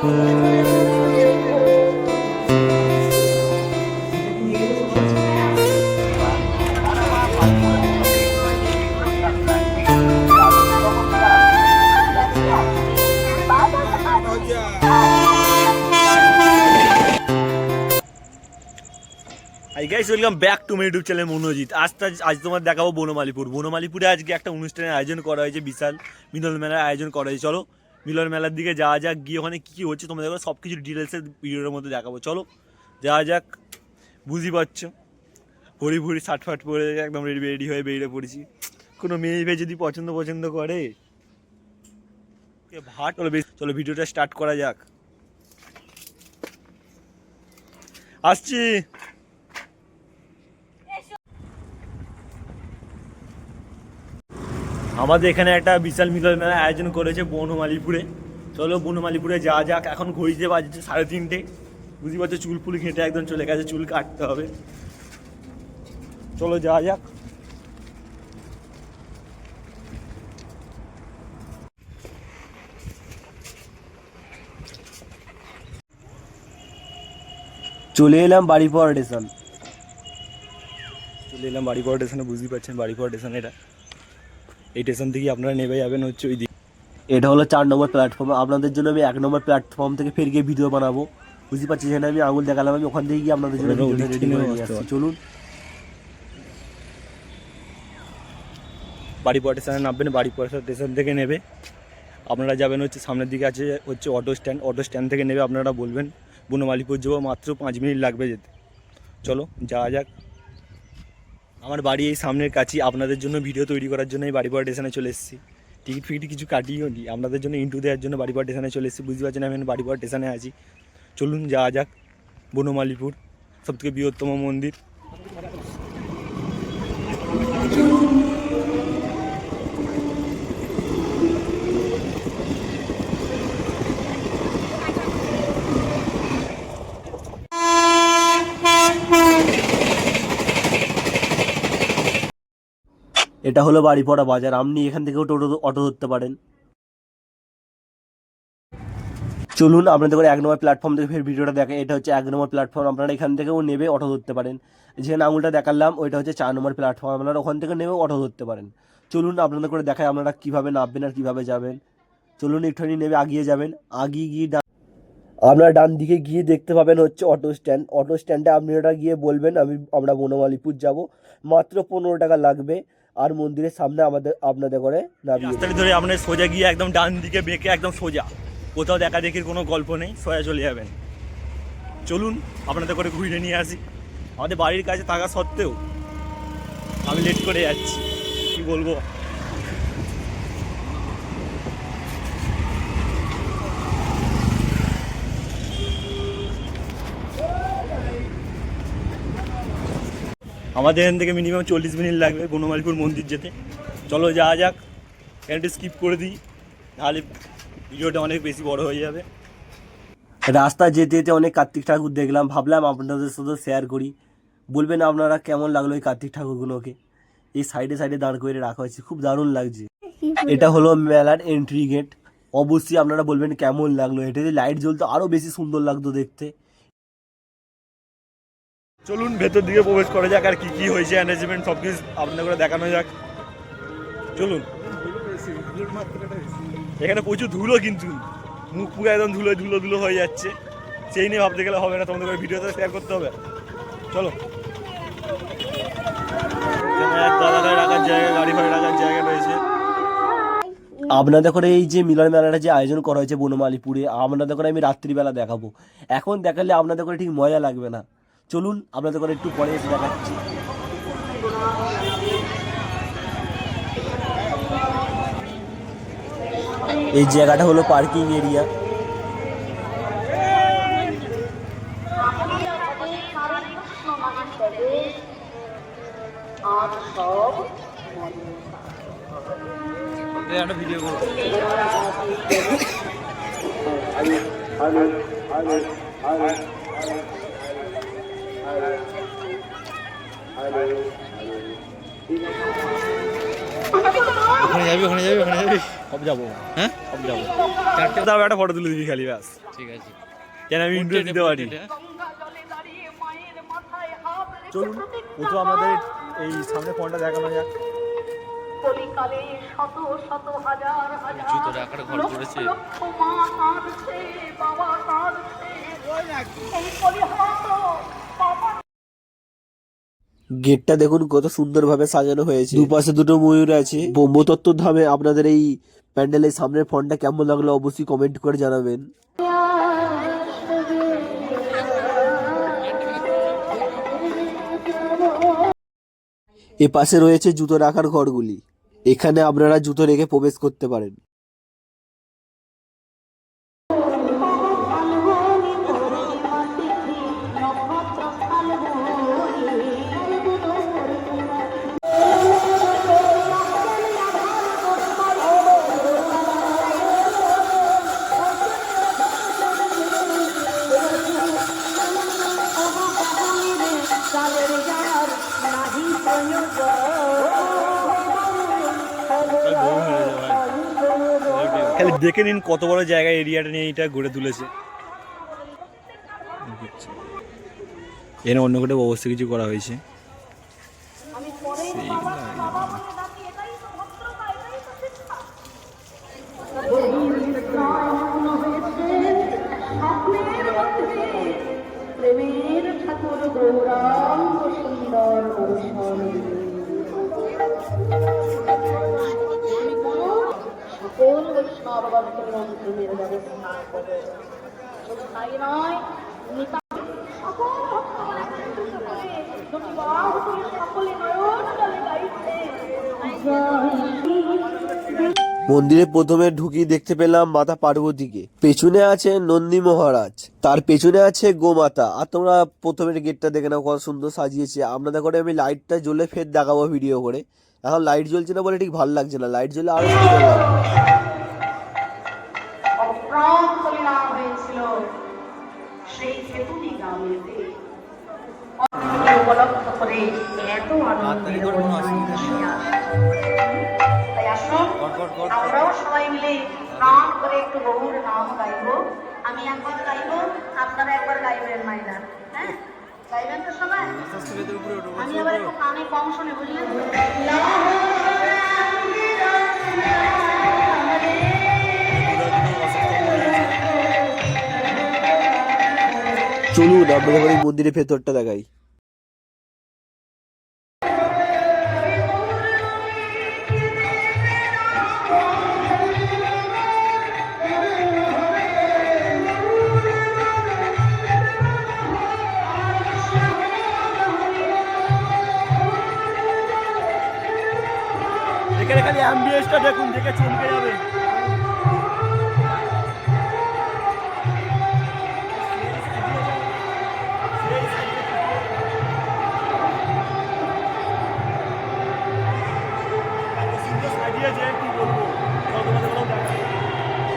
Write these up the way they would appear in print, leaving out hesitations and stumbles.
High guys, welcome back to my YouTube channel Monojit. আজ তোমার দেখাবো বনমালীপুরে আজকে একটা অনুষ্ঠানের আয়োজন করা হয়েছে, বিশাল মিলন মেলার আয়োজন করা হয়েছে। চলো মিলন মেলার দিকে যাওয়া যাক, গিয়ে ওখানে কী কী হচ্ছে তোমাদের সব কিছু ডিটেলসে ভিডিওর মধ্যে দেখাবো। চলো যাওয়া যাক। বুঝই পারছো, ভরি শার্ট ফাট পরে একদম রেডি হয়ে বেরিয়ে পড়েছি। কোনো মেয়ে যদি পছন্দ করে ভাট, চলো ভিডিওটা স্টার্ট করা যাক। আসছি। আমাদের এখানে একটা বিশাল মিলন মেলার আয়োজন করেছে বনমালীপুরে। চলো বনমালীপুরে যাওয়া যাক। এখন ঘড়িতে বাজছে 3:30। বুঝতে পারছো, চুল ফুল ঘেঁটে একদম চলে গেছে, চুল কাটতে হবে। চলো যাওয়া যাক। চলে এলাম বাড়িপাড়া স্টেশন। বুঝতেই পারছেন বাড়িপাড়া স্টেশন। এই স্টেশন থেকে আপনারা নেমে যাবেন হচ্ছে ওই দিক। এটা হলো 4 নম্বর প্ল্যাটফর্ম। আপনাদের জন্য আমি 1 নম্বর প্ল্যাটফর্ম থেকে ফের গিয়ে ভিডিও বানাবো। বুঝতে পারছি, যেখানে আমি আঙুল দেখালাম, আমি ওখান থেকে গিয়ে আপনাদের জন্য রেডি করে নিয়ে আসছি। চলুন বাড়িপাড়া স্টেশনে নামবেন। বাড়িপাড়া স্টেশন থেকে নেবে আপনারা যাবেন হচ্ছে সামনের দিকে আছে হচ্ছে অটো স্ট্যান্ড থেকে নেবে আপনারা বলবেন বনমালীপুর যাবো, মাত্র 5 মিনিট লাগবে যেতে। চলো যাওয়া যাক। আমার বাড়ি এই সামনের কাছে। আপনাদের জন্য ভিডিও তৈরি করার জন্য এই বাড়িপাড়া স্টেশনে চলে এসেছি। টিকিট ফিকিট কিছু কাটিও নি, আপনাদের জন্য ইন্টু দেওয়ার জন্য বাড়িপাড়া স্টেশনে চলে এসেছি। বুঝতে পারছেন আমি বাড়িপাড়া স্টেশনে আছি। চলুন যাওয়া যাক। বনমালীপুর সবথেকে বৃহত্তম মন্দির। এটা হলো বাড়িপাড়া বাজার। আপনি এখান থেকেও অটো ধরতে পারেন। চলুন আপনাদের করে 1 নম্বর প্ল্যাটফর্ম থেকে ফের ভিডিওটা দেখে। এটা হচ্ছে 1 নম্বর প্ল্যাটফর্ম। আপনারা এখান থেকেও নেবে অটো ধরতে পারেন। যেখানে আঙুলটা দেখালাম ওইটা হচ্ছে 4 নম্বর প্ল্যাটফর্ম। আপনারা ওখান থেকে নেবেও অটো ধরতে পারেন। চলুন আপনাদের করে দেখায় আপনারা কীভাবে নামবেন আর কীভাবে যাবেন। চলুন একটুখানি নেবে আগিয়ে যাবেন। আগিয়ে গিয়ে আপনারা ডান দিকে গিয়ে দেখতে পাবেন হচ্ছে অটো স্ট্যান্ডে আপনারা গিয়ে বলবেন আমরা বনমালীপুর যাব। মাত্র 15 টাকা লাগবে। আর মন্দিরের সামনে আপনাদের করে রাস্তাটি ধরে আপনার সোজা গিয়ে একদম ডান দিকে বেঁকে একদম সোজা, কোথাও দেখা দেখির কোনো গল্প নেই, সোজা চলে যাবেন। চলুন আপনাদের করে ঘুরে নিয়ে আসি। আমাদের বাড়ির কাছে থাকা সত্ত্বেও আমি লেট করে যাচ্ছি, কি বলবো। আমাদের এখান থেকে মিনিমাম 40 মিনিট লাগবে বনমালীপুর মন্দির যেতে। চলো যাওয়া যাক। একটু স্কিপ করে দিই, তাহলে ভিডিওটা অনেক বেশি বড় হয়ে যাবে। রাস্তা যেতে যেতে অনেক কার্তিক ঠাকুর দেখলাম, ভাবলাম আপনাদের সাথে শেয়ার করি। বলবেন আপনারা কেমন লাগলো এই কার্তিক ঠাকুরগুলোকে। এই সাইডে দাঁড় করে রাখা হয়েছে, খুব দারুণ লাগছে। এটা হলো মেলার এন্ট্রি গেট। অবশ্যই আপনারা বলবেন কেমন লাগলো। এটাতে লাইট জ্বলতো আরও বেশি সুন্দর লাগতো দেখতে। চলুন ভেতর দিকে প্রবেশ করা যাক, আর কি কি হয়েছে অ্যারেঞ্জমেন্ট সব কিছু আপনাদের করে দেখানো যাক। চলুন। এখানে প্রচুর ধুলো, কিন্তু মুখ পুরো একদম ধুলো হয়ে যাচ্ছে। সেই নিয়ে ভাবতে গেলে হবে না, তোমাদের করে ভিডিওতে শেয়ার করতে হবে। চলো। রাখার জায়গা, গাড়ি ফাড়ি রাখার জায়গা রয়েছে। আপনাদের করে এই যে মিলন মেলাটা যে আয়োজন করা হয়েছে বনমালীপুরে, আপনাদের করে আমি রাত্রিবেলা দেখাবো। এখন দেখালে আপনাদের করে ঠিক মজা লাগবে না। চলুন আপনাদের করে একটু পরে এসে দেখাচ্ছি। এই জায়গাটা হলো পার্কিং এরিয়া। ভিডিও ওখানে যাবি ওখানে যাবি ওখানে যাবি সব যাবো, হ্যাঁ সব যাবো। চারটে তাও একটা ফটো তুলে দিবি খালি ব্যাস, ঠিক আছে কেন আমি ইন্টারেস্ট দিতে পারি। চলুন প্রথম আমাদের এই সামনে ফোনটা দেখানো যাক। কলিকালে শত শত হাজার হাজার জুতো রাখার ঘর করেছে। লক্ষ মা কাঁদছে, বাবা কাঁদছে, এই কলিহাত বাবা। গেটটা দেখুন কত সুন্দরভাবে সাজানো হয়েছে, দুপাশে দুটো ময়ূর আছে। ব্রহ্মতত্ত্ব ধামে আপনাদের এই প্যান্ডেলের সামনের ফোনটা কেমন লাগলো অবশ্যই কমেন্ট করে জানাবেন। এ পাশে রয়েছে জুতো রাখার ঘরগুলি, এখানে আপনারা জুতো রেখে প্রবেশ করতে পারেন। খালি দেখে নিন কত বড় জায়গা, এরিয়াটা নিয়ে এটা গড়ে তুলেছে। এখানে অন্য কোথাও অবস্থা কিছু করা হয়েছে। প্রেমের ঠাকুর গৌরাঙ্গ সুন্দর সকল বৈষ্ণব মন্ত্রীর ব্যবস্থা করে, শুধু তাই নয়, সকল ভক্তগণ একত্রিত হয়ে দুটি বাহু তুলে সকলে নয়ন জলে গাইছে। মন্দিরে প্রথমে ঢুকি দেখতে পেলাম মাতা পার্বতীকে, পেছনে আছে নন্দী মহারাজ, তার পেছনে আছে গোমাতা। আর তোমরা প্রথমে গেটটা দেখে নাও কত সুন্দর সাজিয়েছে। আপনাদের করে আমি লাইটটা জ্বলে ফের দেখাবো ভিডিও করে, এখন লাইট জ্বলছে না বলে ঠিক ভালো লাগছে না, লাইট জ্বলে আরো সুন্দর লাগবে। অপ্রাণ কল্যাণ হয়েছিল সেই সেতুটি গ্রামেতে, উপলক্ষ করে এত আনন্দের অনুষ্ঠান। তাই আসুন আমরাও সবাই মিলে প্রাণ করে একটু গৌর নাম গাইব। আমি একবার গাইব, আপনারা একবার গাইবেন মাইনা, হ্যাঁ গাইবেন তো সবাই। আমি আবার একটু কানে কম শুনে, বুঝলেন? চলুন আপনাদের এই মন্দিরের ভেতরটা দেখাই। এখানে খালি অ্যাম্বিয়েন্সটা দেখুন, দেখে চমকে যাবে।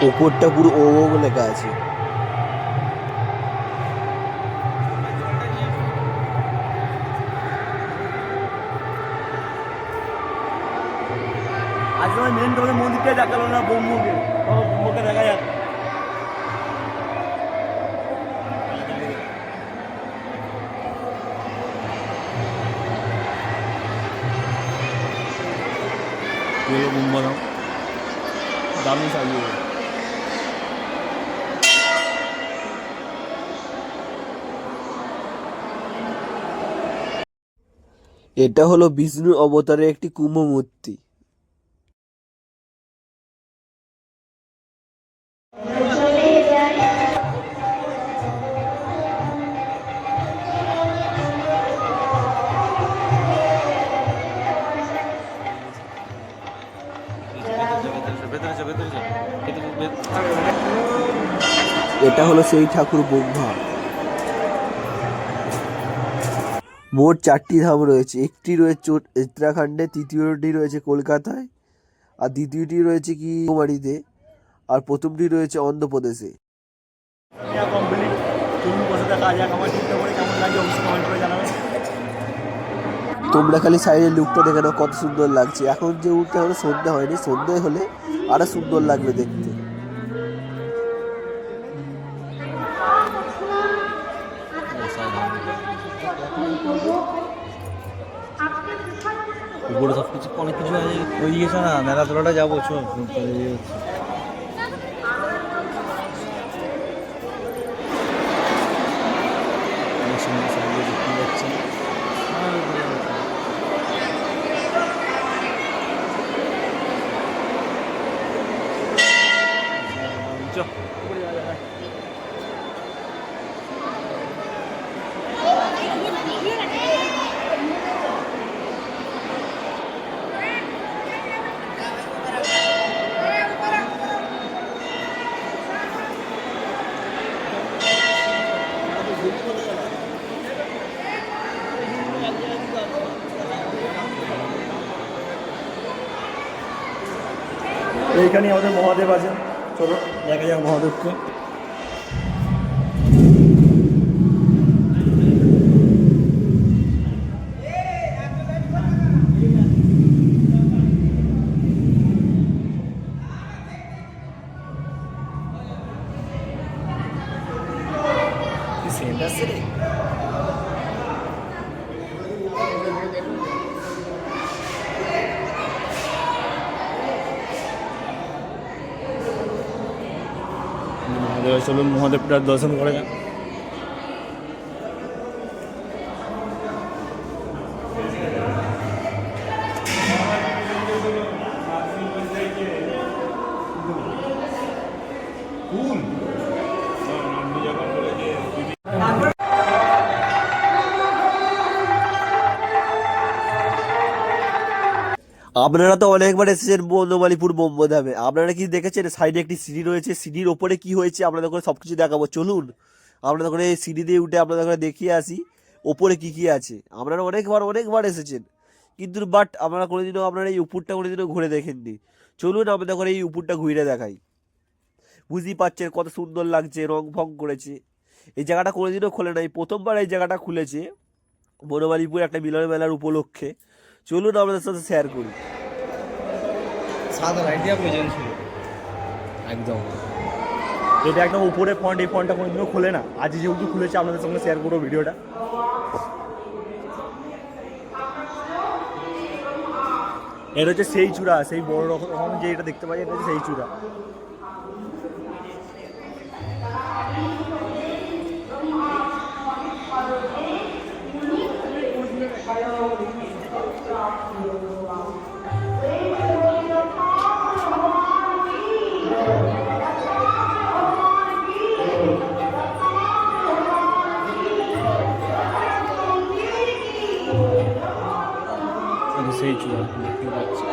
ওপরটা পুরো ওম লেখা আছে। আজকে মেন তোমাদের মন্দিরটা দেখালো না, ব্রহ্মকে, ব্রহ্মকে দেখা যাক। দামি সাজিয়ে এটা হলো বিষ্ণু অবতারের একটি কুম্ভ মূর্তি। এটা হলো সেই ঠাকুর ব্রহ্মা। মোট 4টি ধাম রয়েছে, একটি রয়েছে উত্তরাখণ্ডে, তৃতীয়টি রয়েছে কলকাতায়, আর দ্বিতীয়টি রয়েছে কি কুমারীতে, আর প্রথমটি রয়েছে অন্ধ্রপ্রদেশে। তোমরা খালি সাইডের লুকটা দেখে নাও কত সুন্দর লাগছে। এখন যে উঠতে হলে সন্ধ্যা হয়নি, সন্ধ্যে হলে আরো সুন্দর লাগবে দেখতে। উপরে সব কিছু অনেক কিছু আছে, ওই গেছো না মেলা তোলাটা যাবো চল। এইখানে আমাদের মহাদেব আছে, চলো দেখা যাক মহাদেবকে। চলুন মহাদেবটার দর্শন করে যান। আপনারা তো অনেকবার এসেছেন বনমালীপুর বোমধামে, আপনারা কি দেখেছেন সাইডে একটি সিঁড়ি রয়েছে, সিঁড়ির ওপরে কি হয়েছে আপনাদের করে সব কিছু দেখাবো। চলুন আপনাদের করে এই সিঁড়ি দিয়ে উঠে আপনাদের করে দেখিয়ে আসি ওপরে কি কি আছে। আপনারা অনেকবার এসেছেন, কিন্তু বাট আপনারা কোনোদিনও আপনারা এই উপরটা কোনোদিনও ঘুরে দেখেননি। চলুন আপনাদের করে এই উপরটা ঘুরে দেখাই। বুঝতেই পারছেন কত সুন্দর লাগছে, রং ফং করেছে। এই জায়গাটা কোনোদিনও খোলে নাই, প্রথমবার এই জায়গাটা খুলেছে বনমালীপুর একটা মিলন মেলার উপলক্ষে। চলুন আপনাদের সাথে শেয়ার করি। সাদা লাইট দেওয়া প্রয়োজন ছিল একদম। এটা একদম উপরে ফন্ট, এই ফন্টটা কোনোদিনও খোলে না, আজ যেহেতু খুলেছে আপনাদের সঙ্গে শেয়ার করবো ভিডিওটা। এটা হচ্ছে সেই চূড়া, সেই বড় রকম যে এটা দেখতে পাই, এটা হচ্ছে সেই চূড়া। সেই চূড়া দেখতে পাচ্ছি।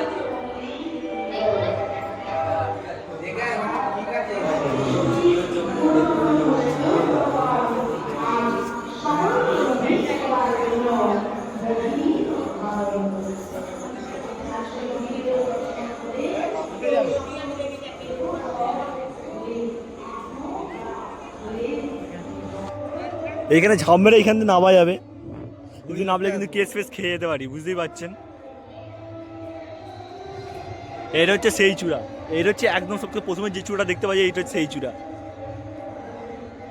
এইখানে ঝাঁপ মেরে এইখান থেকে নামা যাবে, কিন্তু নামলে কিন্তু কেস ফেস খেয়ে যেতে পারি, বুঝতেই পারছেন। এটা হচ্ছে সেই চূড়া, এটা হচ্ছে একদম সবথেকে প্রথমে যে চূড়া দেখতে পাই, এইটা হচ্ছে সেই চূড়া।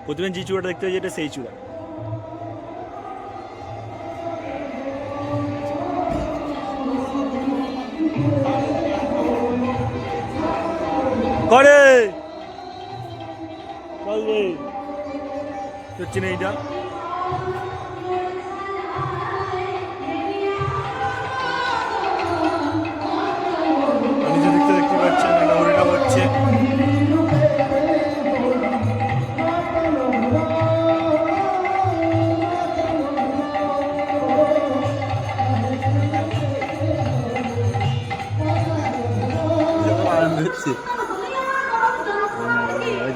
প্রথমে যে চূড়াটা দেখতে পাই এটা সেই চূড়া। করে চল রে, হচ্ছে না এইটা। দেখতে পাচ্ছেন এটা হরিটা হচ্ছে।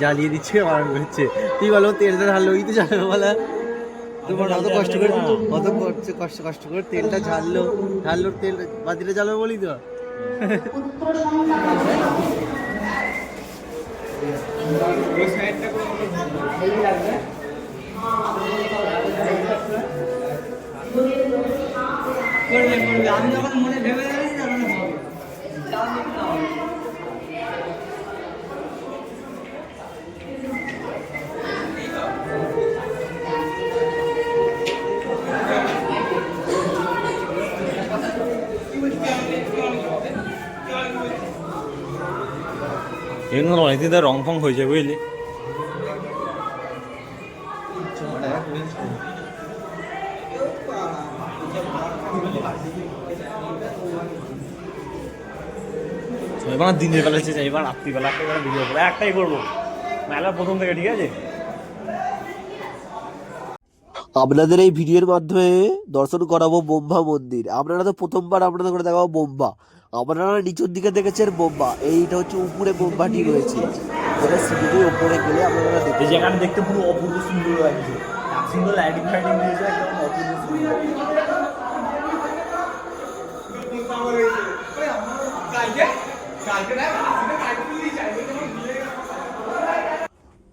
জ্বালিয়ে দিচ্ছে, আরাম করছে। তুই বলো তেলটা ঢাললো, ওই তো জ্বালানো বলা। তোমার অত কষ্ট করে, অত কষ্ট করে তেলটা ঢাললো, তেল বাতিটা জ্বালাবো বলি তো। করবে করবে, আমি যখন মনে ভেবে যাচ্ছি তখন হবে। চাপ নিতে না হবে। এগুলো অনেকদিন ধরে রং ফং হয়েছে বুঝলি। এবার দিনের বেলা এসেছে, এবার রাত্রিবেলা এবার ভিডিও করবো, একটাই করবো মেলা প্রথম থেকে, ঠিক আছে। আপনাদের এই ভিডিওর মাধ্যমে দর্শন করাবো বোম্বা মন্দির। আপনারা তো প্রথমবার আপনাদের করে দেখাবো বোম্বা। আপনারা নিচের দিকে দেখেছেন বোম্বা, এইটা হচ্ছে উপরে বোম্বাটি রয়েছে, যেটা সিঁড়িতে উপরে গেলে আপনারা এই দেখতে জায়গাটা দেখতে পুরো অপূর্ব সুন্দর লাগছে, এত সুন্দর লাইটিং ফাইটিং দিয়েছে, একদম অপূর্ব সুন্দর।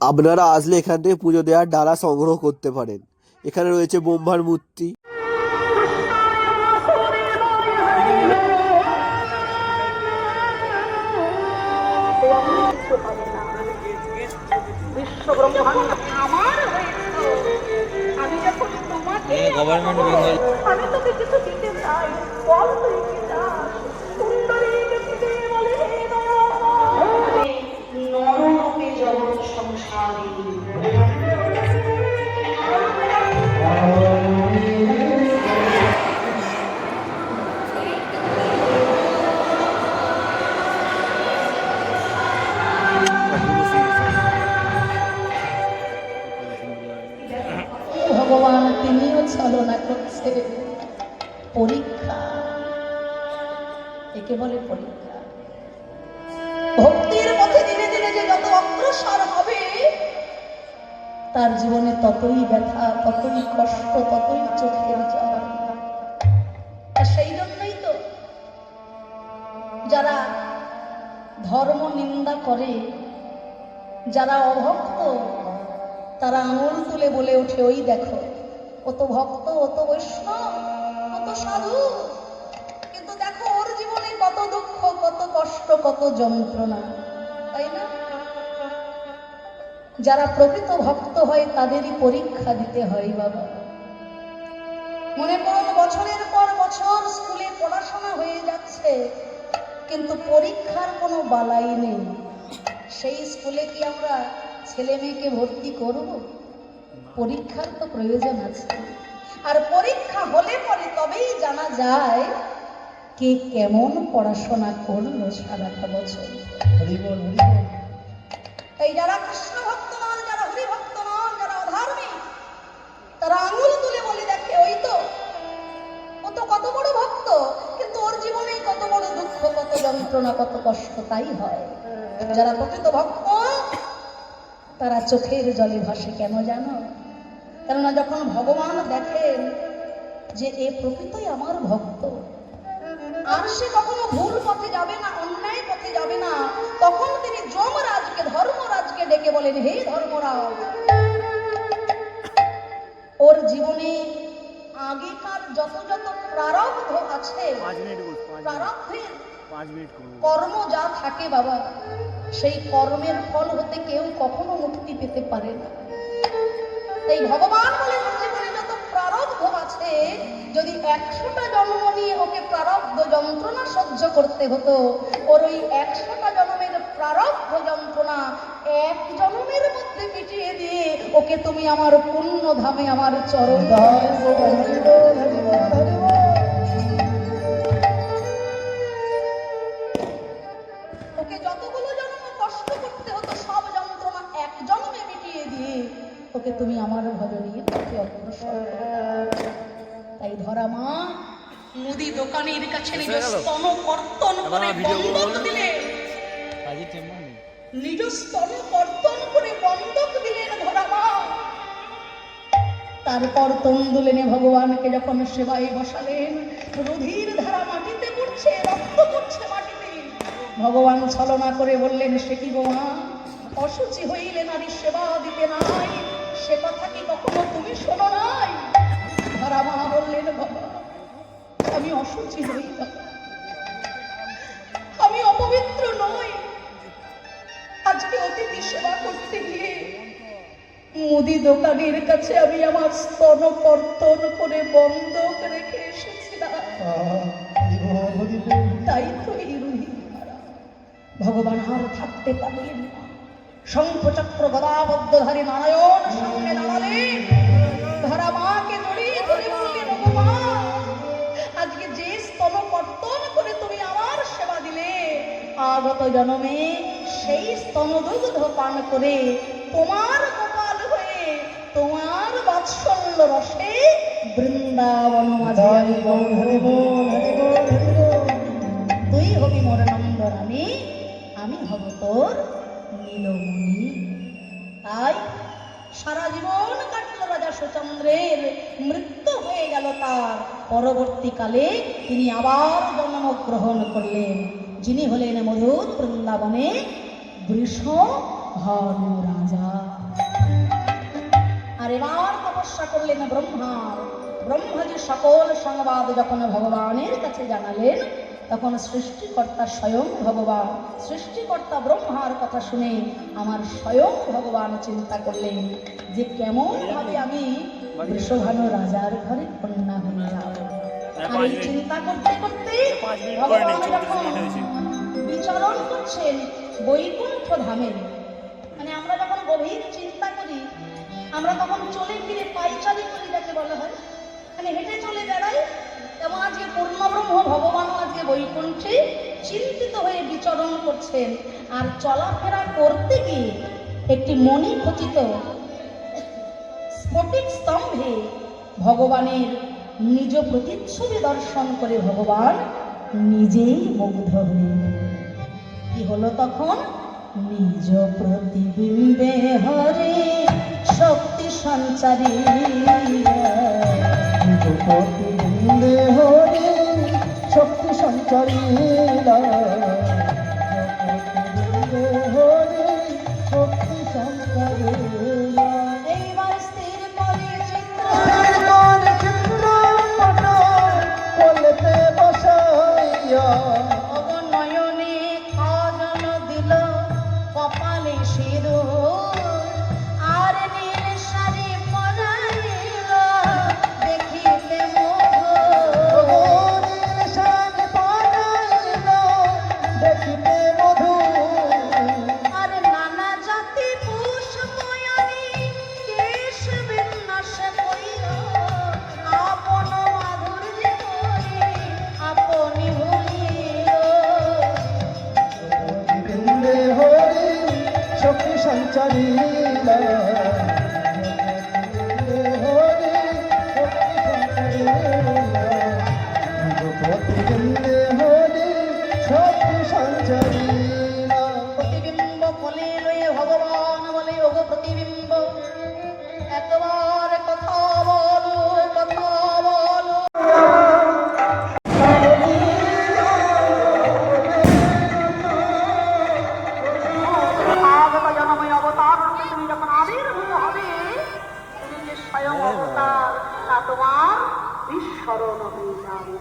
আপনারা আসলে এখান থেকে পুজো দেওয়ার ডালা সংগ্রহ করতে পারেন। এখানে রয়েছে বোম্বার মূর্তি। গভর্নমেন্ট বেঙ্গল আমি তোকে কিছু দিতে চাই, বল তুই কি চাস? সুন্দরী দেখিতে বলে নররূপে জগৎ সংসারী। ভগবান তিনিও ছলনা করছে। পরীক্ষা, একে বলে পরীক্ষা। ভক্তির পথে দিনে দিনে যে যত অগ্রসর হবে, তার জীবনে ততই ব্যথা, ততই কষ্ট, ততই চোখের জল। আর সেই জন্যই তো যারা ধর্ম নিন্দা করে, যারা অভক্ত, তারা আঙুল তুলে বলে ওঠে, ওই দেখো কত ভক্ত, কত বৈষ্ণব, কত সাধু, কিন্তু দেখো ওর জীবনে কত দুঃখ, কত কষ্ট, কত যন্ত্রণা, তাই না? যারা প্রকৃত ভক্ত হয় তাদেরই পরীক্ষা দিতে হয় বাবা। মনে করুন বছরের পর বছর স্কুলে পড়াশোনা হয়ে যাচ্ছে, কিন্তু পরীক্ষার কোনো বালাই নেই। সেই স্কুলে কি আমরা ছেলে মেয়েকে ভর্তি করব? পরীক্ষার তো প্রয়োজন আছে। আর পরীক্ষা হলে পরে তবেই জানা যায় কে কেমন পড়াশোনা করলো সারাটা বছর। তাই যারা কৃষ্ণ ভক্ত নন, যারা হরি ভক্ত নন, যারা অধার্মিক, তারা আঙুল তুলে বলে দেখে, ওই তো ও তো কত বড় ভক্ত, কিন্তু ওর জীবনে কত বড় দুঃখ, কত যন্ত্রণা, কত কষ্ট। তাই হয় যারা প্রকৃত ভক্ত তারা চোখের জলে ভাসে। কেন জানো? কেননা যখন ভগবান দেখেন যে এ প্রকৃতই আমার ভক্ত, আর সে কখনো ভুল পথে যাবে না, অন্যায় পথে যাবে না, তখন তিনি যমরাজকে, ধর্মরাজকে ডেকে বলেন, হে ধর্মরাজ, ওর জীবনে আগেকার যত যত প্রারব্ধ আছে, প্রারব্ধের কর্ম যা থাকে বাবা, সেই কর্মের ফল হতে কেউ কখনো মুক্তি পেতে পারে না। তাই ভগবান বলেন, জীবনে যত প্রারব্ধ আছে, যদি 100টা জন্ম নিয়ে ওকে প্রারব্ধ যন্ত্রণা সহ্য করতে হতো, ওর ওই 100টা জন্মের প্রারব্ধ যন্ত্রণা এক জন্মের মধ্যে মিটিয়ে দিয়ে ওকে তুমি আমার পুণ্য ধামে, আমার চরণ ওকে যতগুলো জন্ম কষ্ট করতে হতো সব যন্ত্রণা এক জন্মে মিটিয়ে দিয়ে ওকে তুমি আমার ভজনীর পথে অগ্রসর করো। তাই ধরা মা মুদি দোকানের কাছে নিজ স্তন কর্তন করে বন্ধক দিলে, নিজ স্তন কর্তন করে বন্ধক দিলেন ধরা মা। তারপর তন্দুলেনে ভগবানকে যখন সেবায় বসালেন, রুধির ধারা মাটিতে পড়ছে, রক্ত পড়ছে মাটিতে, ভগবান ছলনা করে বললেন, সে কি গো মা, অসুচি হইলে নারী সেবা দিতে নাই, সে কথা কি কখনো তুমি শোনো নাই? ধরা মা বললেন, বাবা আমি মুদি দোকানের কাছে আমি আমার স্তন কর্তন করে বন্ধক রেখে এসেছিলাম। তাই তো এই রুহি ভগবান আর থাকতে পারলেন না। শঙ্খচক্র গদাবদ্ধধারী নারায়ণ সামনে দাঁড়ালেন, ধরা মাকে জড়িয়ে ধরে বললেন, ভগবান আজকে যে স্তন কর্তন করে তুমি আমার সেবা দিলে, আগত জন্মে সেই স্তনদুগ্ধ পান করে তোমার গোপাল হয়ে তোমার বাৎসল্য রসে বৃন্দাবন মাঝে আমি তুই হবি মোর নন্দরানী, আমি হব তোর নীলমণি। তাই সারা জীবন কাটল রাজা সুচন্দ্রের, মৃত্যু হয়ে গেল তার। পরবর্তীকালে তিনি আবার জন্মগ্রহণ করলেন, যিনি হলেন মধুর বৃন্দাবনে বৃষভানু রাজা। আর এবার তপস্যা করলেন ব্রহ্মা। ব্রহ্মাজি সকল সংবাদ যখন ভগবানের কাছে জানালেন, তখন সৃষ্টিকর্তা স্বয়ং ভগবান, সৃষ্টিকর্তা ব্রহ্মার কথা শুনে আমার স্বয়ং ভগবান চিন্তা করলেন যে কেমন ভাবে আমি বৃষভানু রাজার ঘরে কন্যা হয়ে যাব। আর এই চিন্তা করতে করতে ভগবান যখন বিচরণ করছেন বৈকুণ্ঠ ধামে, মানে আমরা যখন গভীর চিন্তা করি, আমরা তখন চলে ফিরে পাইচারি করি, যাকে বলা হয়, মানে হেঁটে চলে বেড়াই। তেমন আজকে পূর্ণব্রহ্ম ভগবানও আজকে বৈকুণ্ঠে চিন্তিত হয়ে বিচরণ করছেন। আর চলাফেরা করতে গিয়ে একটি মণি খচিত স্ফটিক স্তম্ভে ভগবানের নিজ প্রতিচ্ছবি দর্শন করে ভগবান নিজেই মুগ্ধ হয়ে কি হলো তখন, নিজ প্রতিবিম্বে হরে শক্তি সঞ্চারী, নিজ প্রতিবিম্বে হরে শক্তি সঞ্চারী, হরে শক্তি সঞ্চারী। এইবার স্থির করে চিত্র বলতে বসাইয়া নয়নে কাজল দিল কপালে সিঁদুর, আর নীল শাড়ি পরাইল দেখিতে মধুর, নীল শাড়ি পরাইল দেখিতে মধুর, আর নানা জাতি পুষ্প আনি কেশ বিন্যাস কইল, আপন মাধুর্য করে আপনি ভুলিল, হরি শক্তি সঞ্চারী, প্রতিবিম্ব কোলে লয়ে ভগবান বলে, ওগো প্রতিবিম্ব একবার কথা বলো, কথা বলো। আগত জন্মে অবতার রূপে তুমি যখন আবির্ভূত হবে, তুমি যে স্বয়ং অবতার তা তোমার বিস্মরণ হয়ে যাবে।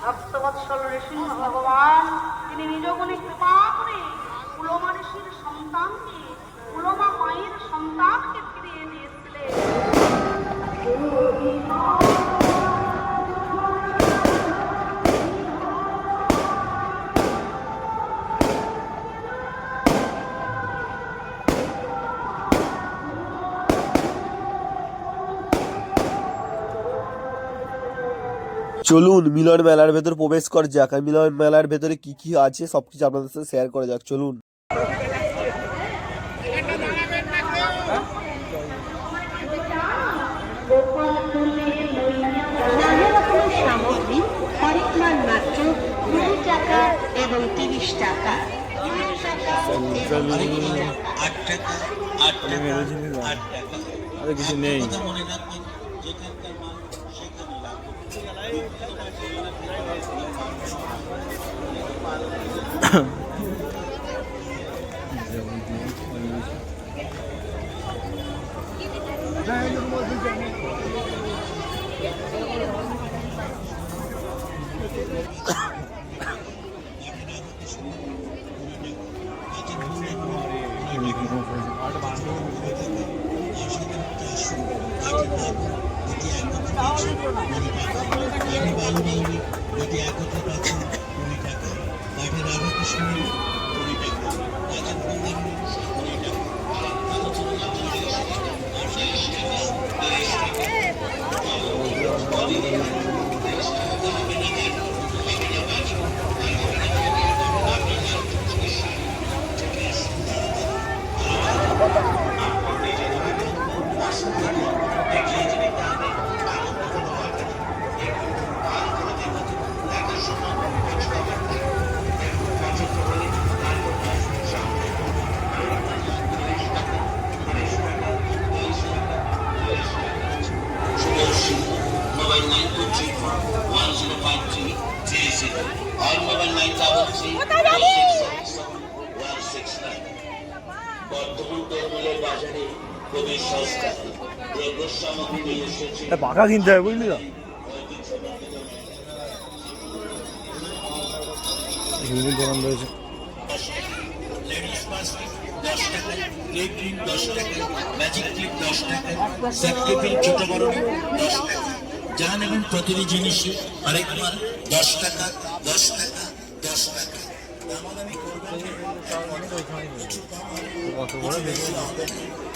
ভক্তবৎসল নৃসিংহ ভগবান তিনি নিজ গুণে কৃপা করে পুলমা ঋষির সন্তানকে, পুলমা মায়ের সন্তানকে ফিরিয়ে দিয়েছিলেন। চলুন মিলন মেলার ভেতর প্রবেশ করা যাক। আর মিলন মেলার ভেতরে কি কি আছে সবকিছু আপনাদের সাথে শেয়ার করা যাক, চলুন। নানা রকমের সামগ্রী হরেকমান মাত্র 20 টাকা এবং 30 টাকা। 20 টাকা এবং 8 টাকা, 8 টাকা, 8 টাকা। আর কিছু নেই। Mobile 9234-1053-30 or mobile 933-169 বর্তমান তরমূলের বাজারে খুবই সস্তা দ্রব্য সামগ্রী নিয়ে এসেছে পাখা কিনতে হবে বুঝলি তো দোকান রয়েছে প্লেট ড্রিঙ্ক 10 টাকা ম্যাজিক ক্লিপ 10 টাকা সেফটিপিন ছোট বড় 10 টাকা যা নেবেন প্রতিটি জিনিসই আরেকবার 10 টাকা 10 টাকা 10 টাকা দামাদামি করবেন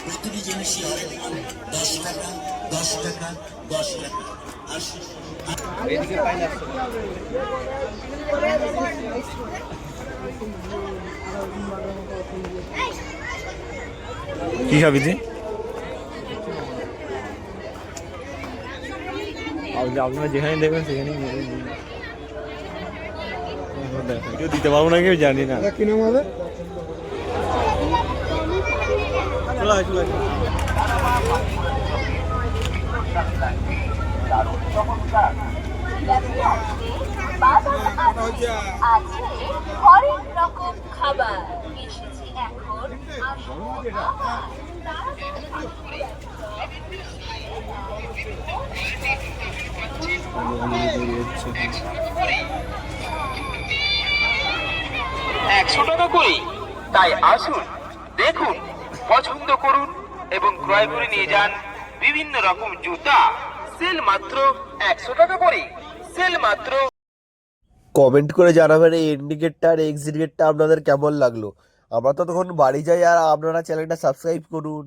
প্রতিটি জিনিসই আরেকবার 10 টাকা 10 টাকা 10 টাকা আসুন এদিকে পাইল আসছে কি খাবি তুই আপনারা যেখানে দেখবেন সেখানেই ভিডিও দিতে পারবো না কেউ জানি না কি নাম হবে আছে হরেক রকম খাবার এসেছে এখন টাকা করে তাই আসুন দেখুন পছন্দ করুন এবং ক্রয় করে নিয়ে যান বিভিন্ন রকম জুতা সেল মাত্র 100 টাকা করে সেল মাত্র কমেন্ট করে জানাবেন এই এন্ডিং গেটটা আর এক্সিট গেটটা আপনাদের কেমন লাগলো। আমরা তো তখন বাড়ি যাই, আর আপনারা চ্যানেলটা সাবস্ক্রাইব করুন।